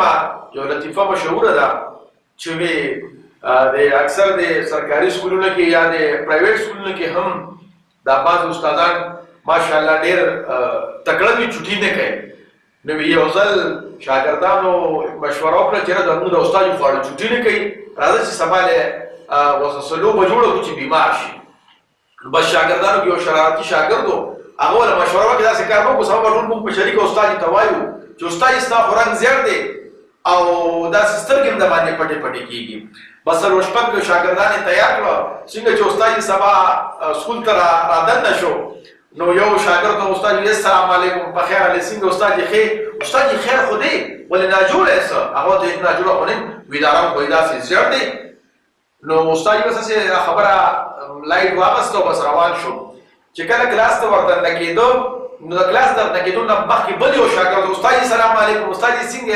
ما یو لطیفه مشهوره ده چې د اکثر د سرکاري سکولونو کې یا د پرایویټ سکولونو کې هم دا بعض استادان ماشاءالله ډېر تکړه دي، چټي نه کوي. نو یو ځل شاګردانو مشوره وکړه چې زموږ د استاد خواړه چټي نه کوي، راځه چې سبا له وسوسلو به جوړه کړو چې بیمار شي. بس شاګردانو کې یو شرارتي شاګرد و، هغه له مشوره وکړه داسې کار مه کوه، سبا به ټول موږ په شریکه استاد ته وایو چې استاد ستا خو رنګ زیړ دی او داسې سترګې هم د باندې پټې پټې کېږي. بس څلور شپږ شاګردان یې تیار کړه، څنګه چې استاد سبا سکول ته رادننه شو نو یو شاګرد ته استاد ویل السلام علیکم په خیر علی څنګه استاد یې ښه؟ استاد یې خیر خو دی ولې ناجوړه یې څه؟ هغه ته ناجوړه خو نه وي، دا رنګ خو یې داسې زیړ دی. نو استاد یې ورسې خبره لایټ واغسته او بس روان شو. چې کله کلاس ته ورته کېدو نو د کلاس د کېدو نه مخکې بل یو شاګرد استاد سلام علیکم، استاد څنګه